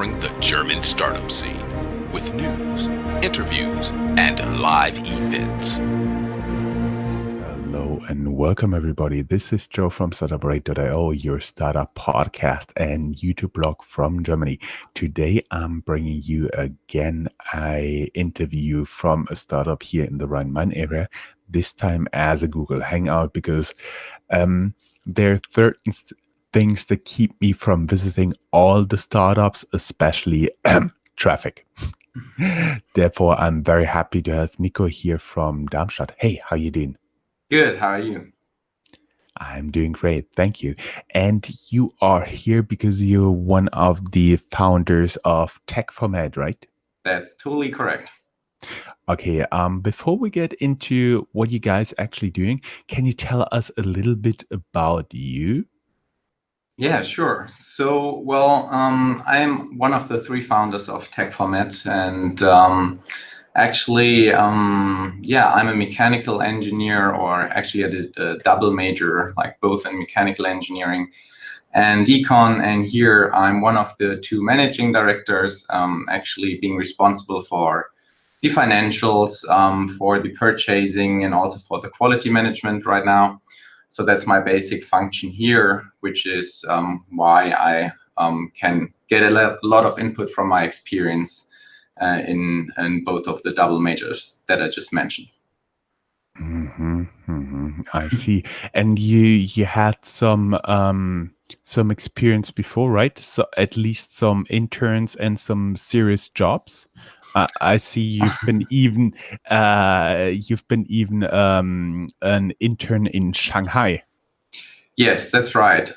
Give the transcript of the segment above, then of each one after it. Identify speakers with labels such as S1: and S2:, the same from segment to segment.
S1: exploring the German startup scene with news, interviews, and live events.
S2: Hello and welcome everybody. This is Joe from Startuprad.io, your startup podcast and YouTube blog from Germany. Today I'm bringing you again an interview from a startup here in the Rhine-Main area, this time as a Google Hangout because there are certain things that keep me from visiting all the startups, especially traffic. Therefore, I'm very happy to have Nico here from Darmstadt. Hey, how you doing?
S3: Good. How are you?
S2: I'm doing great. Thank you. And you are here because you're one of the founders of TEC4MED, right?
S3: That's totally correct.
S2: Okay. Before we get into what you guys are actually doing, can you tell us a little bit about you?
S3: Yeah, sure. So, I'm one of the three founders of TEC4MED, and I'm a mechanical engineer, or actually I did a double major, like both in mechanical engineering and econ. And here I'm one of the two managing directors, actually being responsible for the financials, for the purchasing, and also for the quality management right now. So that's my basic function here, which is why I can get a lot of input from my experience in both of the double majors that I just mentioned.
S2: I see. And you had some experience before, right? So at least some interns and some serious jobs. I see you've been even an intern in Shanghai.
S3: Yes, that's right.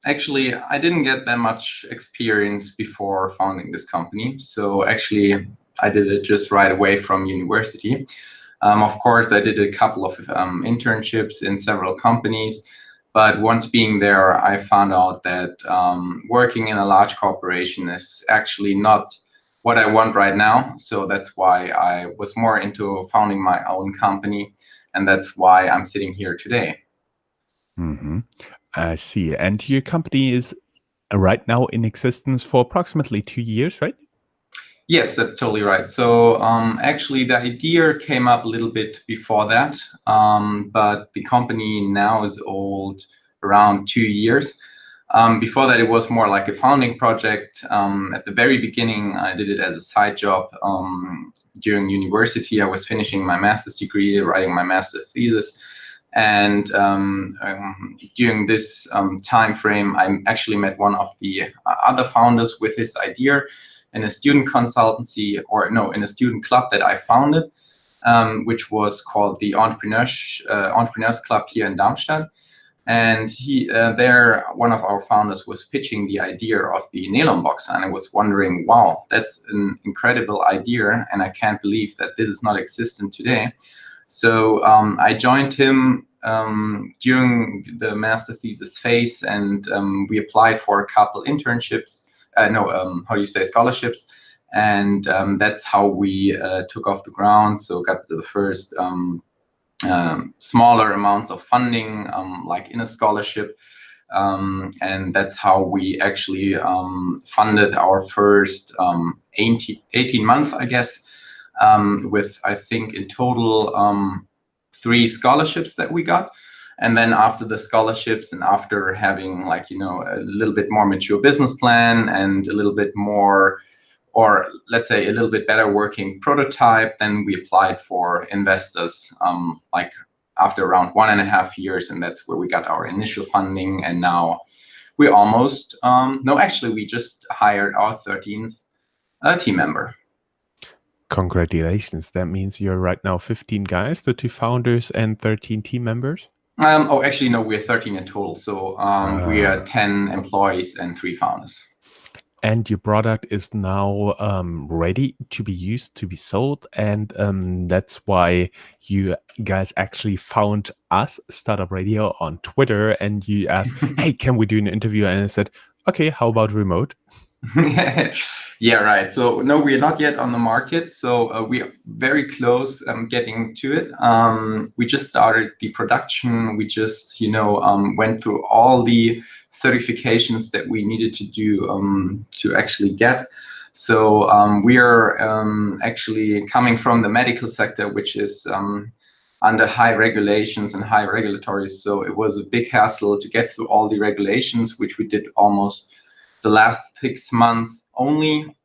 S3: Actually, I didn't get that much experience before founding this company. So actually, I did it just right away from university. Of course, I did a couple of internships in several companies. But once being there, I found out that working in a large corporation is actually not what I want right now. So that's why I was more into founding my own company. And that's why I'm sitting here today.
S2: I see. And your company is right now in existence for approximately 2 years, right?
S3: Yes, that's totally right. So actually, the idea came up a little bit before that, but the company now is old around 2 years. Before that, it was more like a founding project. At the very beginning, I did it as a side job. During university, I was finishing my master's degree, writing my master's thesis. And during this time frame, I actually met one of the other founders with his idea in a student consultancy, or no, in a student club that I founded, which was called the Entrepreneurs Club here in Darmstadt. And there, one of our founders was pitching the idea of the nylon box, and I was wondering, wow, that's an incredible idea, and I can't believe that this is not existent today. So I joined him during the master thesis phase, and we applied for a couple internships. Scholarships. And that's how we took off the ground. So got the first smaller amounts of funding, like in a scholarship. And that's how we actually funded our first 18 months, I guess, with, I think, in total 3 scholarships that we got. And then after the scholarships and after having a little bit more mature business plan and a little bit more, or let's say a little bit better working prototype, then we applied for investors after around 1.5 years. And that's where we got our initial funding. And now we almost, we just hired our 13th team member.
S2: Congratulations. That means you're right now 15 guys, the 2 founders and 13 team members?
S3: We're 13 in total. So we are 10 employees and 3 founders.
S2: And your product is now ready to be used, to be sold. And that's why you guys actually found us, Startup Radio, on Twitter. And you asked, hey, can we do an interview? And I said, okay, how about remote?
S3: Yeah, right. So no, we are not yet on the market. So we are very close getting to it. We just started the production. We just, went through all the certifications that we needed to do to actually get. So we are actually coming from the medical sector, which is under high regulations and high regulatories. So it was a big hassle to get through all the regulations, which we did almost the last 6 months only.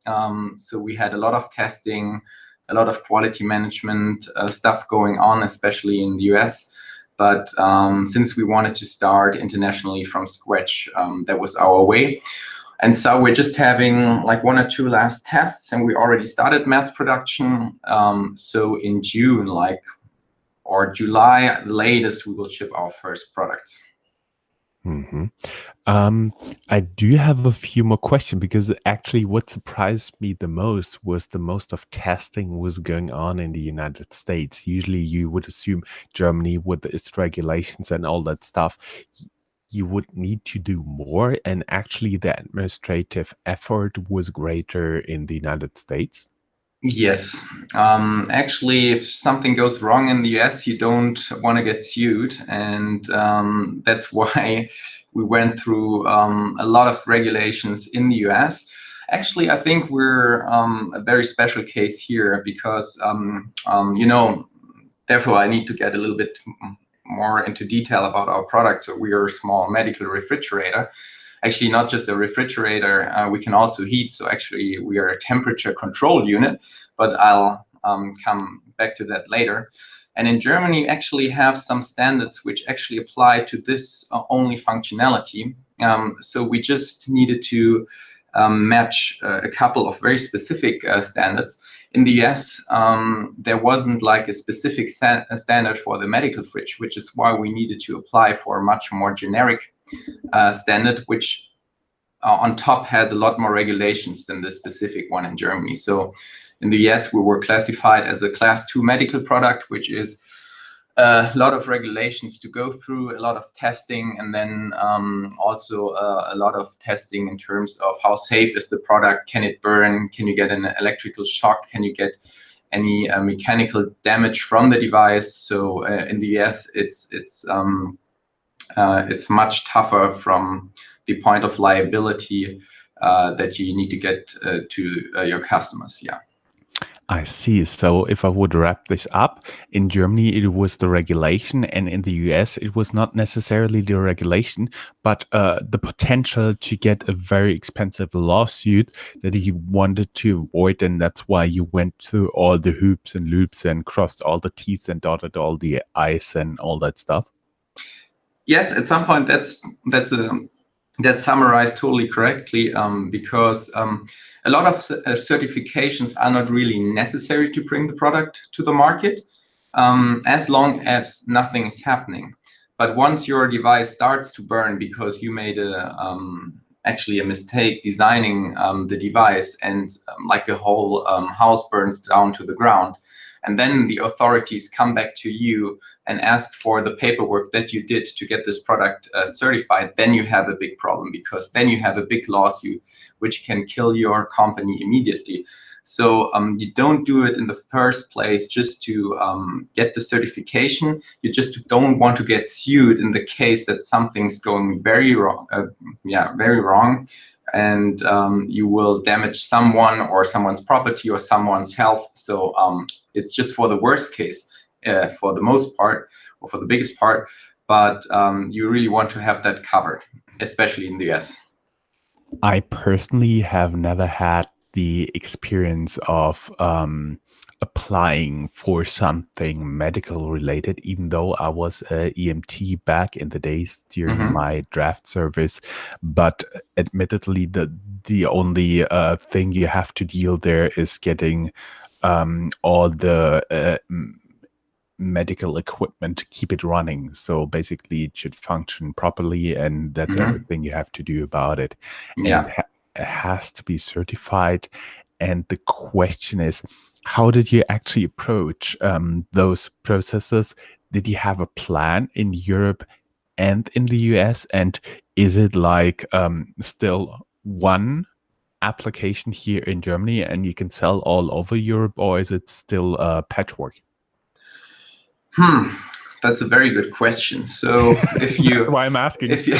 S3: So we had a lot of testing, a lot of quality management stuff going on, especially in the US. But since we wanted to start internationally from scratch, that was our way. And so we're just having like 1 or 2 last tests, and we already started mass production. So in June, or July latest, we will ship our first products.
S2: Mm-hmm. I do have a few more questions because actually what surprised me the most was the most of testing was going on in the United States. Usually you would assume Germany with its regulations and all that stuff, you would need to do more, and actually the administrative effort was greater in the United States.
S3: Yes. Actually, if something goes wrong in the US, you don't want to get sued. And that's why we went through a lot of regulations in the US. Actually, I think we're a very special case here because, therefore, I need to get a little bit more into detail about our product. So we are a small medical refrigerator. Actually, not just a refrigerator, we can also heat. So actually, we are a temperature control unit, but I'll come back to that later. And in Germany, we actually have some standards which actually apply to this only functionality. So we just needed to match a couple of very specific standards. In the US, there wasn't like a specific standard for the medical fridge, which is why we needed to apply for a much more generic standard, which on top has a lot more regulations than the specific one in Germany. So in the US, we were classified as a class 2 medical product, which is a lot of regulations to go through, a lot of testing, and then also a lot of testing in terms of how safe is the product, can it burn, can you get an electrical shock, can you get any mechanical damage from the device. So in the US, it's much tougher from the point of liability that you need to get to your customers. Yeah.
S2: I see. So if I would wrap this up, in Germany, it was the regulation, and in the US, it was not necessarily the regulation, but the potential to get a very expensive lawsuit that you wanted to avoid. And that's why you went through all the hoops and loops and crossed all the T's and dotted all the I's and all that stuff.
S3: Yes, at some point that's summarized totally correctly, because a lot of certifications are not really necessary to bring the product to the market, as long as nothing is happening. But once your device starts to burn because you made actually a mistake designing the device, and like a whole house burns down to the ground, and then the authorities come back to you and ask for the paperwork that you did to get this product certified, then you have a big problem, because then you have a big lawsuit which can kill your company immediately. So you don't do it in the first place just to get the certification. You just don't want to get sued in the case that something's going very wrong, very wrong, and you will damage someone or someone's property or someone's health. So it's just for the worst case, for the most part, or for the biggest part, but you really want to have that covered, especially in the US.
S2: I personally have never had the experience of applying for something medical related, even though I was a EMT back in the days during my draft service. But admittedly, the only thing you have to deal there is getting all the medical equipment to keep it running. So basically it should function properly, and that's everything you have to do about it.
S3: Yeah.
S2: And it has to be certified. And the question is, how did you actually approach those processes? Did you have a plan in Europe and in the US? And is it like still one application here in Germany and you can sell all over Europe, or is it still patchwork?
S3: That's a very good question. So if you
S2: That's why I'm asking.
S3: if you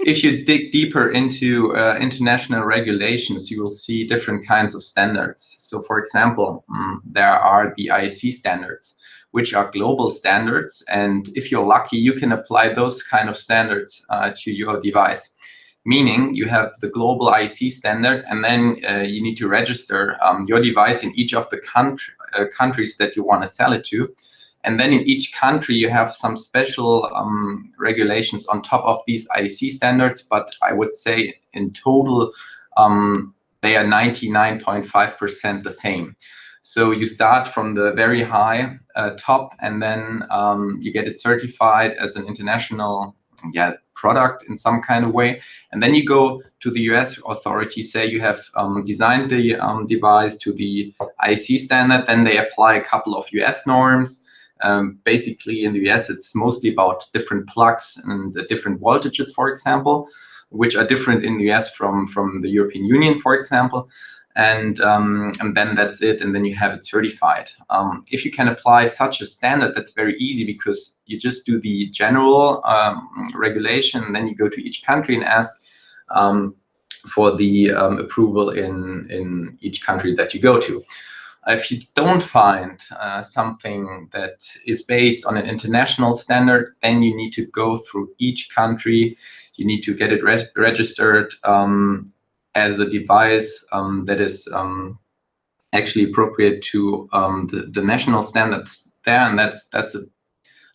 S3: if you dig deeper into international regulations, you will see different kinds of standards. So, for example, there are the IEC standards, which are global standards, and if you're lucky, you can apply those kind of standards to your device. Meaning, you have the global IEC standard, and then you need to register your device in each of the countries that you want to sell it to. And then in each country, you have some special regulations on top of these IEC standards. But I would say in total, they are 99.5% the same. So you start from the very high top, and then you get it certified as an international product in some kind of way. And then you go to the US authorities, say you have designed the device to the IEC standard, then they apply a couple of US norms. Basically, in the US, it's mostly about different plugs and different voltages, for example, which are different in the US from the European Union, for example. And then that's it, and then you have it certified. If you can apply such a standard, that's very easy because you just do the general regulation, and then you go to each country and ask for the approval in each country that you go to. If you don't find something that is based on an international standard, then you need to go through each country. You need to get it registered as a device that is actually appropriate to the national standards there. And that's a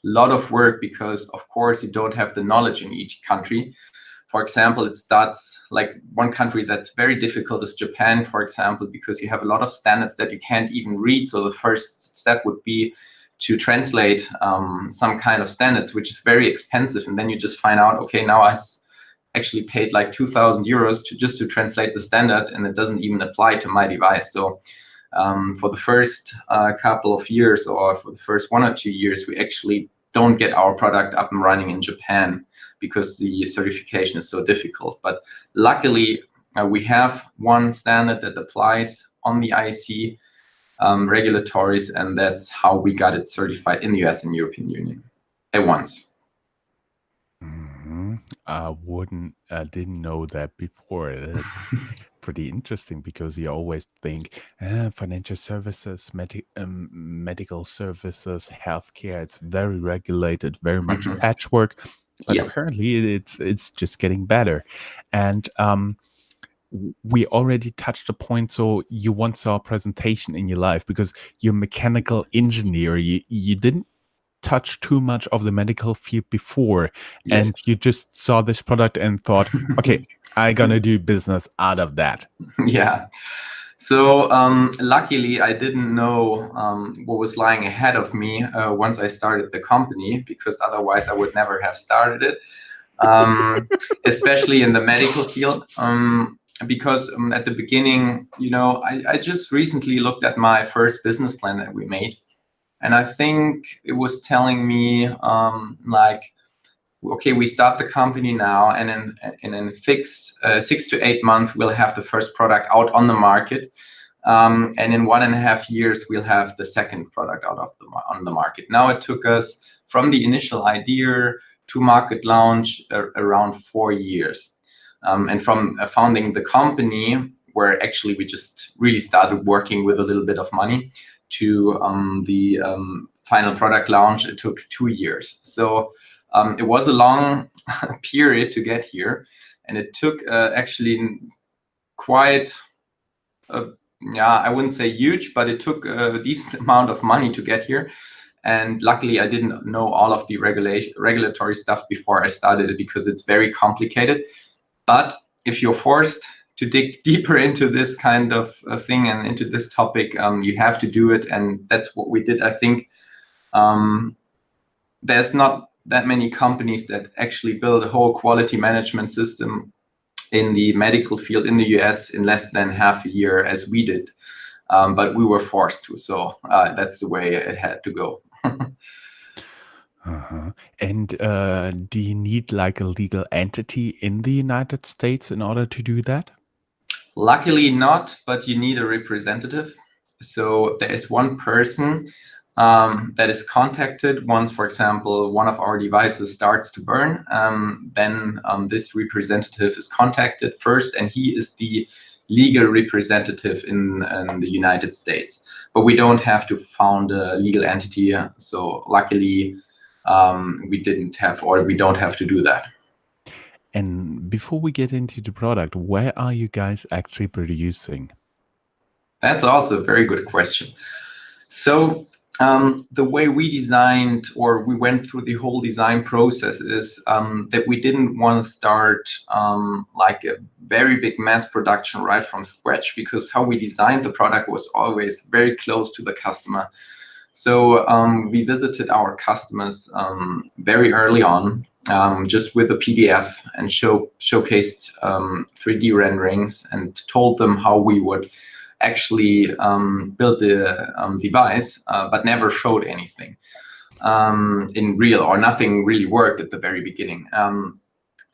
S3: lot of work because, of course, you don't have the knowledge in each country. For example, it starts like one country that's very difficult is Japan, for example, because you have a lot of standards that you can't even read. So the first step would be to translate some kind of standards, which is very expensive. And then you just find out, okay, now I actually paid like 2,000 euros just to translate the standard, and it doesn't even apply to my device. So for the first couple of years, or for the first 1 or 2 years, we actually don't get our product up and running in Japan because the certification is so difficult. But luckily, we have one standard that applies on the IEC regulatories, and that's how we got it certified in the US and European Union at once.
S2: I didn't know that before. That's pretty interesting because you always think financial services, medical services, healthcare, it's very regulated, very much patchwork. But apparently it's just getting better. And we already touched a point. So you once saw a presentation in your life because you're a mechanical engineer. You didn't touch too much of the medical field before, and you just saw this product and thought, okay, I'm gonna do business out of that.
S3: Yeah. So luckily, I didn't know what was lying ahead of me once I started the company, because otherwise I would never have started it, especially in the medical field. Because at the beginning, I just recently looked at my first business plan that we made. And I think it was telling me okay, we start the company now, and in fixed 6 to 8 months, we'll have the first product out on the market. And in 1.5 years, we'll have the second product out on the market. Now it took us from the initial idea to market launch around 4 years. And from founding the company, where actually we just really started working with a little bit of money, to the final product launch, it took 2 years. So it was a long period to get here, and it took actually quite, I wouldn't say huge, but it took a decent amount of money to get here. And luckily, I didn't know all of the regulatory stuff before I started it, because it's very complicated. But if you're forced to dig deeper into this kind of thing and into this topic, you have to do it, and that's what we did. I think there's not that many companies that actually build a whole quality management system in the medical field in the US in less than half a year as we did. But we were forced to, so that's the way it had to go.
S2: And do you need like a legal entity in the United States in order to do that?
S3: Luckily not, but you need a representative. So there is one person that is contacted once, for example, one of our devices starts to burn. Then this representative is contacted first, and he is the legal representative in the United States. But we don't have to found a legal entity. So luckily, we didn't have, or we don't have to do that.
S2: And before we get into the product, where are you guys actually producing?
S3: That's also a very good question. So the way we designed, or we went through the whole design process, is that we didn't want to start like a very big mass production right from scratch, because how we designed the product was always very close to the customer. So we visited our customers very early on, just with a PDF, and showcased 3D renderings and told them how we would actually build the device, but never showed anything in real, or nothing really worked at the very beginning.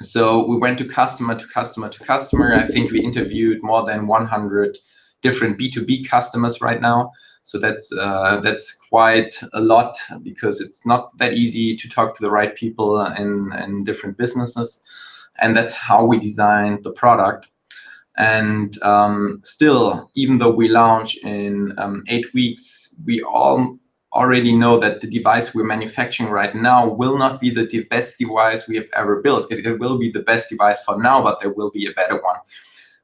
S3: So we went to customer to customer to customer. I think we interviewed more than 100 different B2B customers right now. So that's quite a lot, because it's not that easy to talk to the right people in different businesses. And that's how we designed the product. And still, even though we launch in 8 weeks, we all already know that the device we're manufacturing right now will not be the best device we have ever built. It will be the best device for now, but there will be a better one.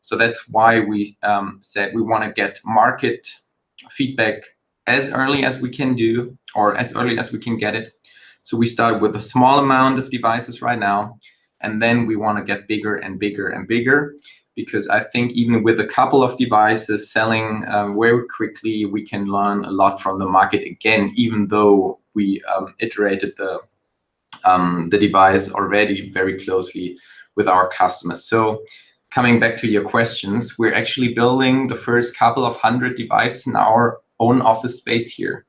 S3: So that's why we said we want to get market feedback as early as we can do, or as early as we can get it. So we start with a small amount of devices right now, and then we want to get bigger and bigger and bigger, because I think even with a couple of devices selling very quickly, we can learn a lot from the market again, even though we iterated the device already very closely with our customers. So coming back to your questions, we're actually building the first couple of 100 devices in our own office space here.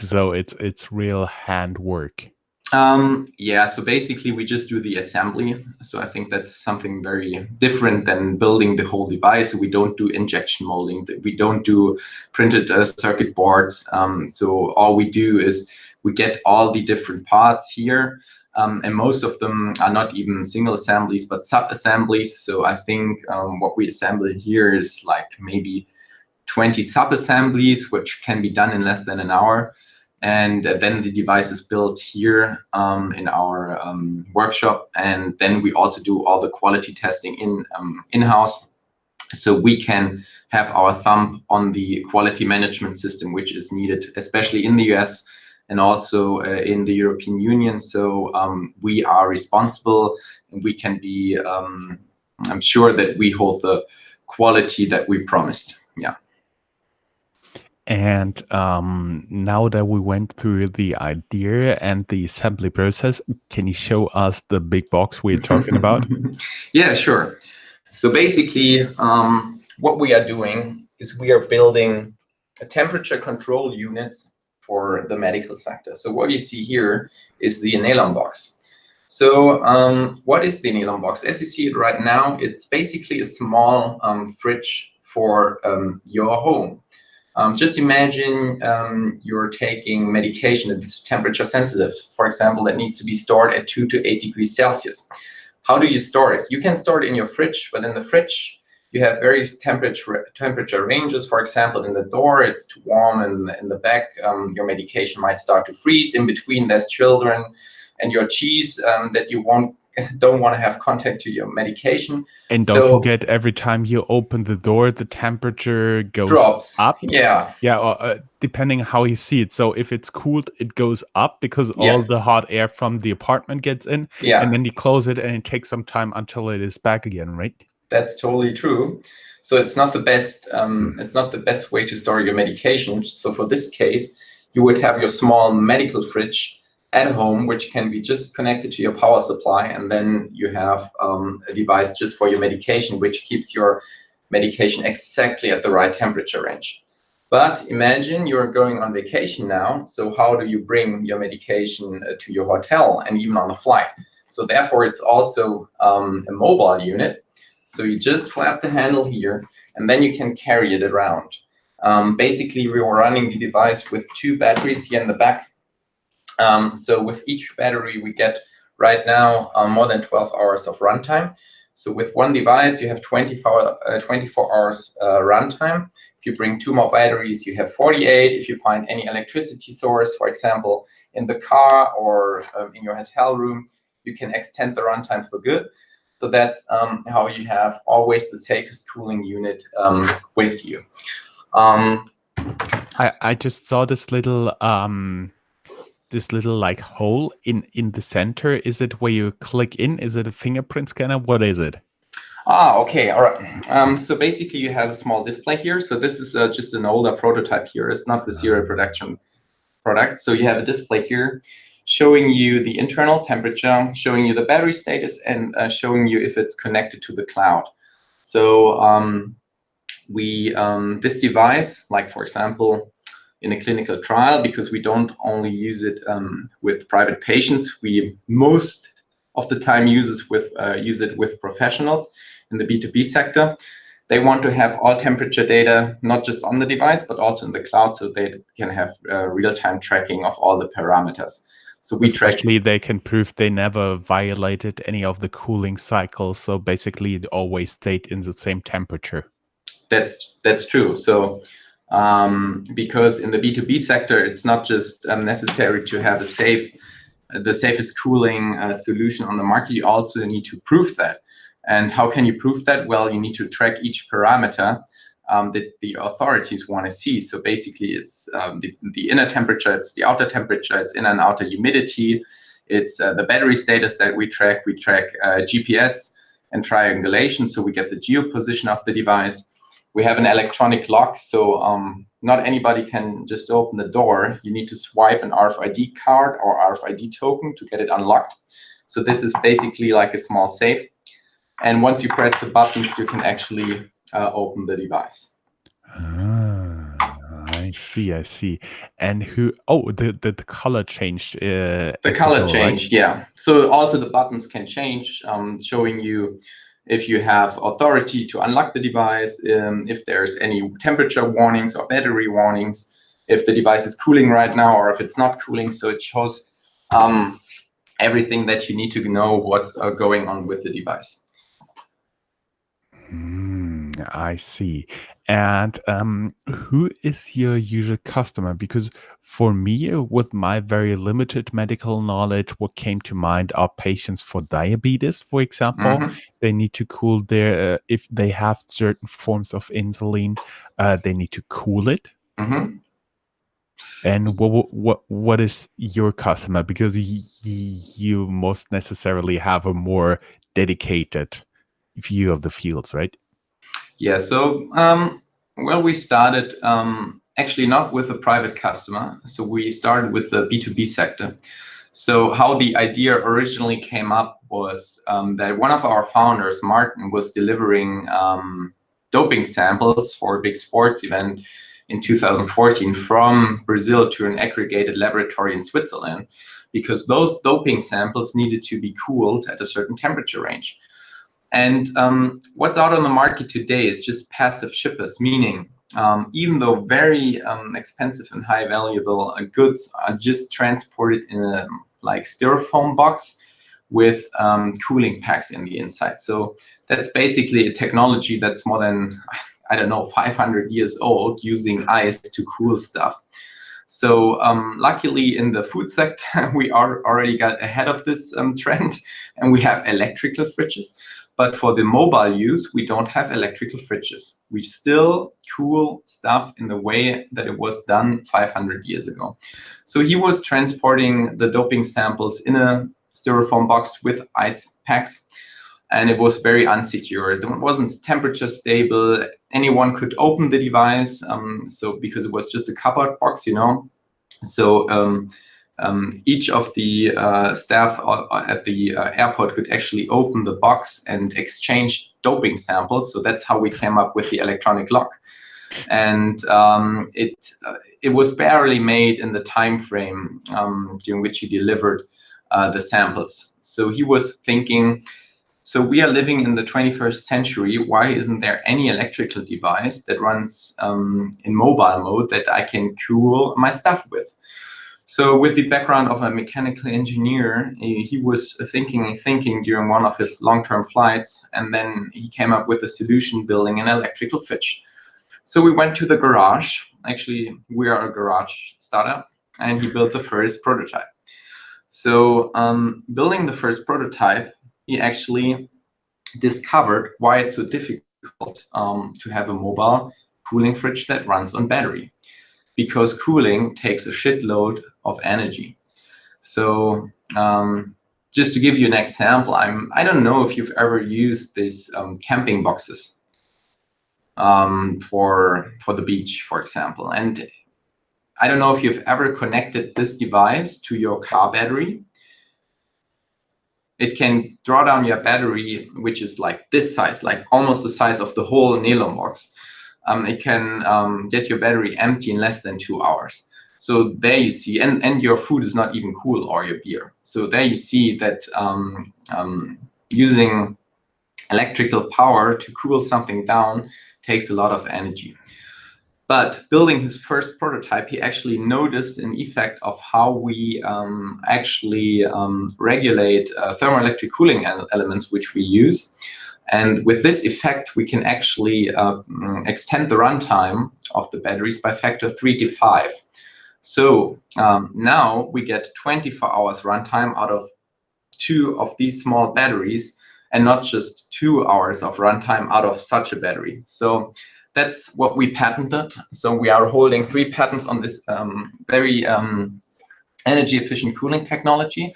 S2: So it's real handwork.
S3: Yeah, so basically we just do the assembly. So I think that's something very different than building the whole device. So we don't do injection molding, we don't do printed circuit boards. So all we do is we get all the different parts here. And most of them are not even single assemblies, but sub-assemblies. So I think what we assemble here is like maybe 20 sub-assemblies, which can be done in less than an hour. And then the device is built here in our workshop. And then we also do all the quality testing in-house. So we can have our thumb on the quality management system, which is needed, especially in the US and also in the European Union. So we are responsible, and we can be, I'm sure that we hold the quality that we promised. Yeah.
S2: And now that we went through the idea and the assembly process, can you show us the big box we're talking about?
S3: Yeah, sure. So basically, what we are doing is we are building a temperature control units for the medical sector. So what you see here is the nylon box. So what is the nylon box? As you see it right now, it's basically a small fridge for your home. Just imagine you're taking medication that's temperature sensitive, for example, that needs to be stored at 2 to 8 degrees Celsius. How do you store it? You can store it in your fridge, but in the fridge, you have various temperature ranges. For example, in the door, it's too warm, and in the back, your medication might start to freeze. In between, there's children, and your cheese that you don't want to have contact to your medication.
S2: And don't forget, every time you open the door, the temperature drops up.
S3: Yeah.
S2: Yeah, depending how you see it. So if it's cooled, it goes up because all the hot air from the apartment gets in.
S3: Yeah.
S2: And then you close it, and it takes some time until it is back again, right?
S3: That's totally true. So it's not the best. It's not the best way to store your medication. So for this case, you would have your small medical fridge at home, which can be just connected to your power supply, and then you have a device just for your medication, which keeps your medication exactly at the right temperature range. But imagine you're going on vacation now. So how do you bring your medication to your hotel and even on the flight? So therefore, it's also a mobile unit. So you just flap the handle here, and then you can carry it around. Basically, we were running the device with 2 batteries here in the back. So with each battery, we get right now more than 12 hours of runtime. So with one device, you have 24 hours runtime. If you bring 2 more batteries, you have 48. If you find any electricity source, for example, in the car or in your hotel room, you can extend the runtime for good. So that's how you have always the safest cooling unit with you.
S2: I just saw this little like hole in the center. Is it where you click in? Is it a fingerprint scanner? What is it?
S3: Okay, all right. So basically you have a small display here. So this is just an older prototype here. It's not the serial production product. So you have a display here showing you the internal temperature, showing you the battery status, and showing you if it's connected to the cloud. So this device, like for example, in a clinical trial, because we don't only use it with private patients, we most of the time use it with professionals in the B2B sector. They want to have all temperature data, not just on the device, but also in the cloud, so they can have real-time tracking of all the parameters. So we
S2: Especially they can prove they never violated any of the cooling cycles. So basically it always stayed in the same temperature.
S3: That's true. So because in the B2B sector, it's not just necessary to have the safest cooling solution on the market. You also need to prove that. And how can you prove that? Well, you need to track each parameter that the authorities want to see. So basically, it's the inner temperature, it's the outer temperature, it's inner and outer humidity, it's the battery status that we track. We track GPS and triangulation, so we get the geoposition of the device. We have an electronic lock, so not anybody can just open the door. You need to swipe an RFID card or RFID token to get it unlocked. So this is basically like a small safe. And once you press the buttons, you can actually open the device.
S2: I see. And the color changed.
S3: The color changed, right? Yeah. So also the buttons can change, showing you if you have authority to unlock the device, if there's any temperature warnings or battery warnings, if the device is cooling right now or if it's not cooling. So it shows everything that you need to know what's going on with the device.
S2: I see. And who is your usual customer? Because for me, with my very limited medical knowledge, what came to mind are patients for diabetes, for example. They need to cool their, if they have certain forms of insulin, they need to cool it. And what is your customer? Because you most necessarily have a more dedicated view of the fields, right?
S3: Yeah, so well, we started actually not with a private customer. So we started with the B2B sector. So how the idea originally came up was that one of our founders, Martin, was delivering doping samples for a big sports event in 2014 from Brazil to an aggregated laboratory in Switzerland, because those doping samples needed to be cooled at a certain temperature range. And what's out on the market today is just passive shippers, meaning even though very expensive and high valuable goods are just transported in a like styrofoam box with cooling packs in the inside. So that's basically a technology that's more than, I don't know, 500 years old, using ice to cool stuff. So luckily in the food sector, we already got ahead of this trend, and we have electrical fridges. But for the mobile use, we don't have electrical fridges. We still cool stuff in the way that it was done 500 years ago. So he was transporting the doping samples in a styrofoam box with ice packs, and it was very unsecure. It wasn't temperature stable. Anyone could open the device, so because it was just a cupboard box, you know. So each of the staff at the airport could actually open the box and exchange doping samples. So that's how we came up with the electronic lock. And it was barely made in the time frame during which he delivered the samples. So he was thinking, so we are living in the 21st century. Why isn't there any electrical device that runs in mobile mode that I can cool my stuff with? So with the background of a mechanical engineer, he was thinking during one of his long-term flights, and then he came up with a solution building an electrical fridge. So we went to the garage. Actually, we are a garage startup, and he built the first prototype. So building the first prototype, he actually discovered why it's so difficult to have a mobile cooling fridge that runs on battery, because cooling takes a shitload of energy. So just to give you an example, I don't know if you've ever used these camping boxes for the beach, for example. And I don't know if you've ever connected this device to your car battery. It can draw down your battery, which is like this size, like almost the size of the whole nylon box. It can get your battery empty in less than 2 hours. So there you see, and your food is not even cool, or your beer. So there you see that using electrical power to cool something down takes a lot of energy. But building his first prototype, he actually noticed an effect of how we actually regulate thermoelectric cooling elements, which we use. And with this effect, we can actually extend the runtime of the batteries by factor 3 to 5. So now we get 24 hours runtime out of 2 of these small batteries, and not just 2 hours of runtime out of such a battery. So that's what we patented. So we are holding 3 patents on this very energy efficient cooling technology.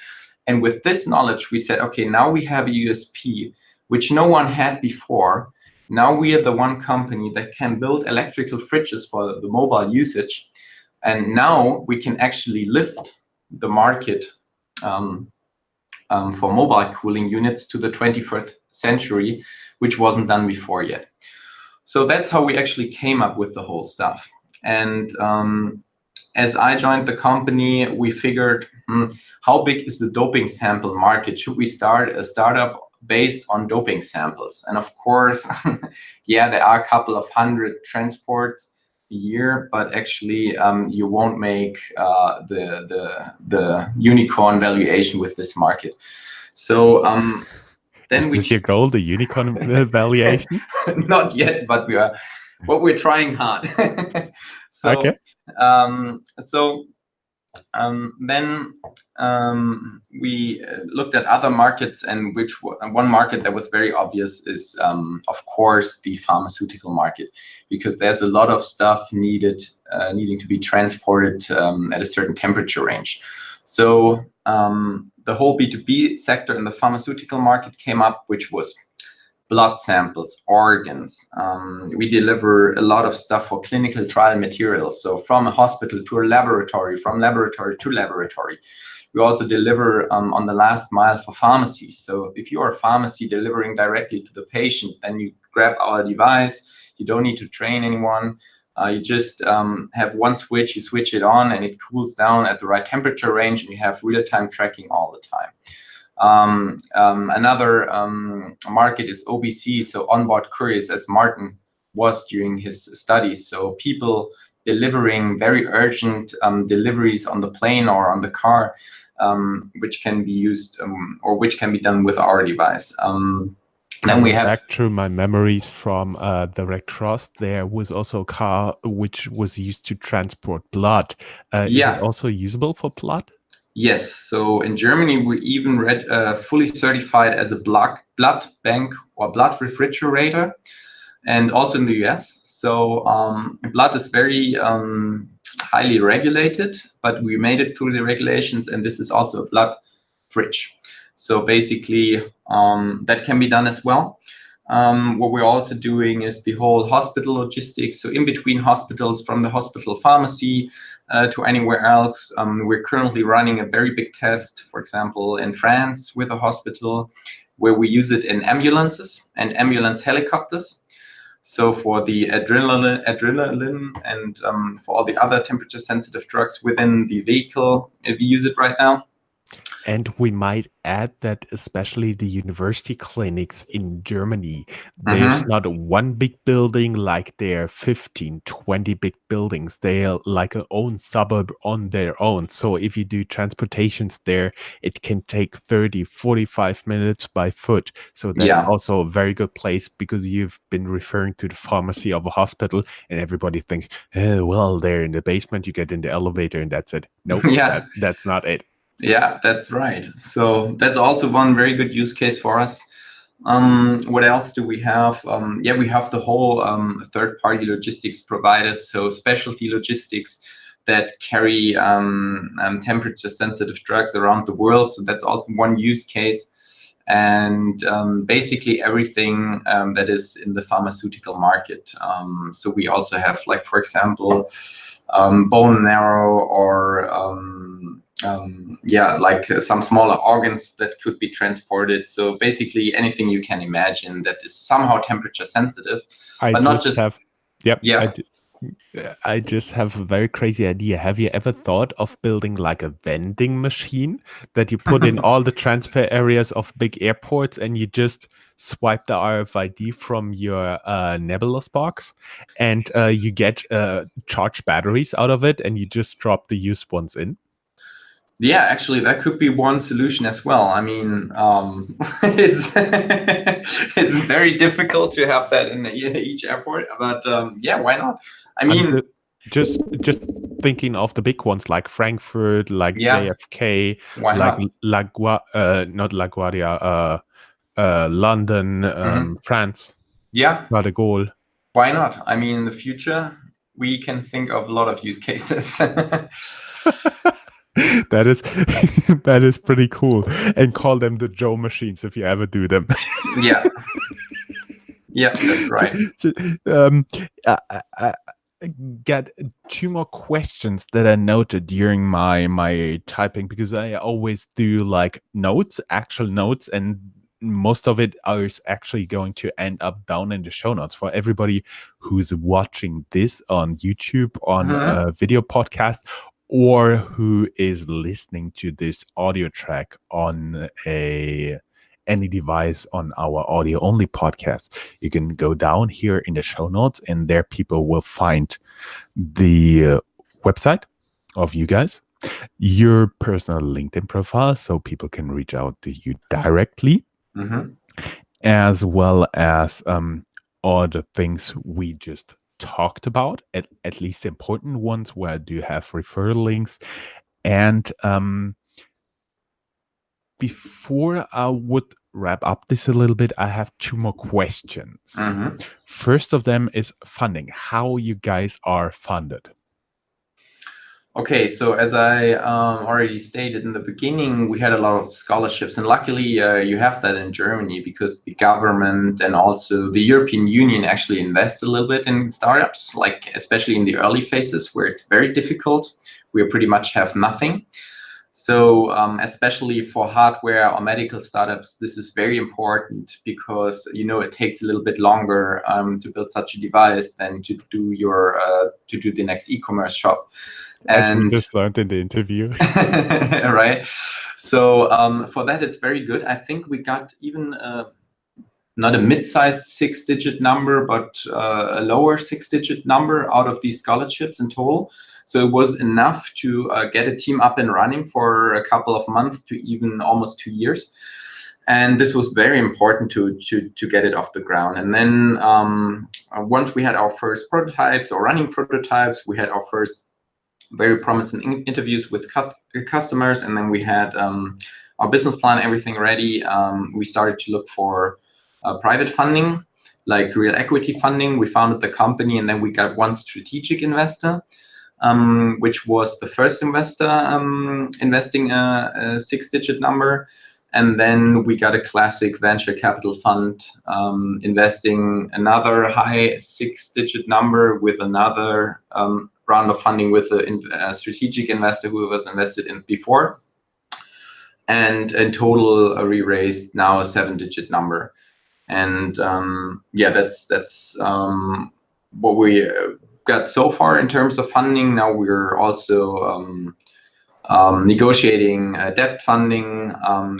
S3: And with this knowledge, we said, okay, now we have a USP, which no one had before. Now we are the one company that can build electrical fridges for the mobile usage. And now we can actually lift the market for mobile cooling units to the 21st century, which wasn't done before yet. So that's how we actually came up with the whole stuff. And as I joined the company, we figured, how big is the doping sample market? Should we start a startup based on doping samples? And of course, yeah, there are a couple of hundred transports a year, but actually you won't make the unicorn valuation with this market. So then
S2: is this your goal, the unicorn valuation?
S3: Not yet, but we're trying hard. So
S2: okay.
S3: Then we looked at other markets, and one market that was very obvious is, of course, the pharmaceutical market, because there's a lot of stuff needing to be transported at a certain temperature range. So the whole B2B sector in the pharmaceutical market came up, which was blood samples, organs. We deliver a lot of stuff for clinical trial materials. So from a hospital to a laboratory, from laboratory to laboratory. We also deliver on the last mile for pharmacies. So if you are a pharmacy delivering directly to the patient, then you grab our device. You don't need to train anyone. You just have one switch, you switch it on, and it cools down at the right temperature range, and you have real-time tracking all the time. Another market is OBC, so onboard couriers, as Martin was during his studies. So people delivering very urgent deliveries on the plane or on the car, which can be used or which can be done with our device. Then we have,
S2: back through my memories from the Red Cross, there was also a car which was used to transport blood. Is it also usable for blood?
S3: Yes. So in Germany, we even fully certified as a blood bank or blood refrigerator, and also in the US. So blood is very highly regulated, but we made it through the regulations, and this is also a blood fridge. So basically, that can be done as well. What we're also doing is the whole hospital logistics. So in between hospitals, from the hospital pharmacy to anywhere else, we're currently running a very big test, for example, in France with a hospital, where we use it in ambulances and ambulance helicopters. So for the adrenaline and for all the other temperature sensitive drugs within the vehicle, we use it right now.
S2: And we might add that especially the university clinics in Germany, there's not one big building like there are 15, 20 big buildings. They are like an own suburb on their own. So if you do transportations there, it can take 30, 45 minutes by foot. So that's
S3: Yeah.
S2: also a very good place because you've been referring to the pharmacy of a hospital and everybody thinks, oh, well, they're in the basement, you get in the elevator and that's it. Nope,
S3: Yeah.
S2: that's not it.
S3: Yeah, that's right. So that's also one very good use case for us. What else do we have? Yeah, we have the whole third-party logistics providers, so specialty logistics that carry temperature-sensitive drugs around the world. So that's also one use case. And basically everything that is in the pharmaceutical market. So we also have, like, for example, bone marrow or yeah, like some smaller organs that could be transported. So basically anything you can imagine that is somehow temperature sensitive,
S2: I
S3: but not
S2: just
S3: just,
S2: have, yep,
S3: yeah.
S2: I just have a very crazy idea. Have you ever thought of building like a vending machine that you put in all the transfer areas of big airports and you just swipe the RFID from your Nebulous box and you get charged batteries out of it and you just drop the used ones in?
S3: Yeah, actually, that could be one solution as well. I mean, it's it's very difficult to have that in each airport, but yeah, why not? I
S2: I'm
S3: mean,
S2: just thinking of the big ones like Frankfurt, like
S3: yeah,
S2: JFK,
S3: why
S2: like
S3: not?
S2: not LaGuardia, London,
S3: Mhm.
S2: France,
S3: Yeah,
S2: not de Gaulle.
S3: why not? I mean, in the future, we can think of a lot of use cases.
S2: That is that is pretty cool. And call them the Joe machines if you ever do them.
S3: Yeah, yeah, that's right.
S2: um, I got two more questions that I noted during my typing because I always do like notes, actual notes, and most of it is actually going to end up down in the show notes for everybody who's watching this on YouTube on
S3: Mhm.
S2: a video podcast or who is listening to this audio track on a any device on our audio only podcast. You can go down here in the show notes and there people will find the website of you guys, your personal LinkedIn profile so people can reach out to you directly,
S3: Mhm.
S2: as well as all the things we just talked about, at least the important ones where I do have referral links. And before I would wrap up this a little bit, I have two more questions.
S3: Mhm.
S2: First of them is funding, how you guys are funded.
S3: Okay, so as I already stated in the beginning, we had a lot of scholarships, and luckily you have that in Germany because the government and also the European Union actually invest a little bit in startups, like especially in the early phases where it's very difficult. We pretty much have nothing. So especially for hardware or medical startups, this is very important because it takes a little bit longer to build such a device than to do the next e-commerce shop.
S2: As we
S3: And
S2: just learned in the interview.
S3: right. So for that, it's very good. I think we got even not a mid-sized six-digit number, but a lower six-digit number out of these scholarships in total. So it was enough to get a team up and running for a couple of months to even almost 2 years. And this was very important to get it off the ground. And then once we had our first prototypes or running prototypes, we had our first very promising interviews with customers, and then we had our business plan, everything ready. We started to look for private funding, like real equity funding. We founded the company, and then we got one strategic investor, which was the first investor investing a six-digit number. And then we got a classic venture capital fund investing another high six-digit number with another round of funding with a strategic investor who was invested in before. And in total, we raised now a seven-digit number. And yeah, that's what we got so far in terms of funding. Now we're also negotiating debt funding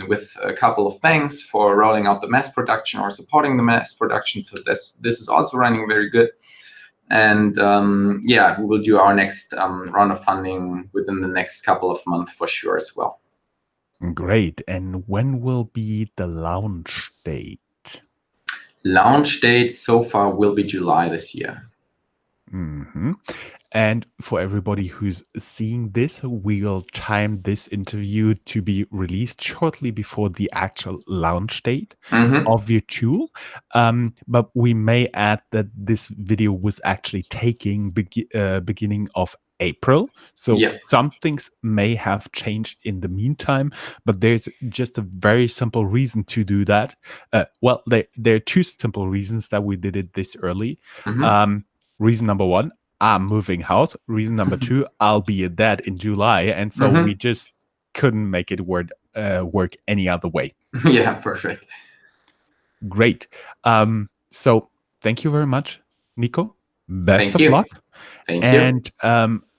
S3: with a couple of banks for rolling out the mass production or supporting the mass production. So this is also running very good. And we will do our next round of funding within the next couple of months for sure as well.
S2: Great. And when will be the launch date?
S3: Launch date so far will be July this year.
S2: Mm-hmm. And for everybody who's seeing this, we'll time this interview to be released shortly before the actual launch date of your tool. But we may add that this video was actually taking beginning of April. So some things may have changed in the meantime, but there's just a very simple reason to do that. There are two simple reasons that we did it this early. Reason number one, I'm moving house. Reason number two, I'll be a dad in July. And so we just couldn't make it work any other way.
S3: Yeah, perfect.
S2: Great. So thank you very much, Nico. Best of luck.
S3: Thank you.
S2: And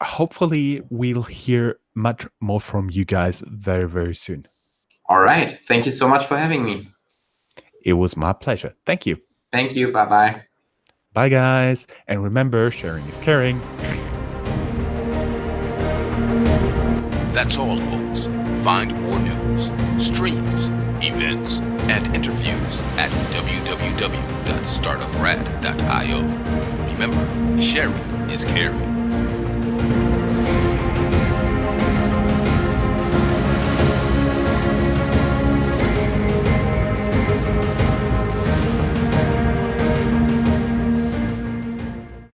S2: hopefully we'll hear much more from you guys very, very soon.
S3: All right. Thank you so much for having me.
S2: It was my pleasure. Thank you.
S3: Thank you. Bye-bye.
S2: Bye, guys. And remember, sharing is caring.
S1: That's all, folks. Find more news, streams, events, and interviews at www.startuprad.io. Remember, sharing is caring.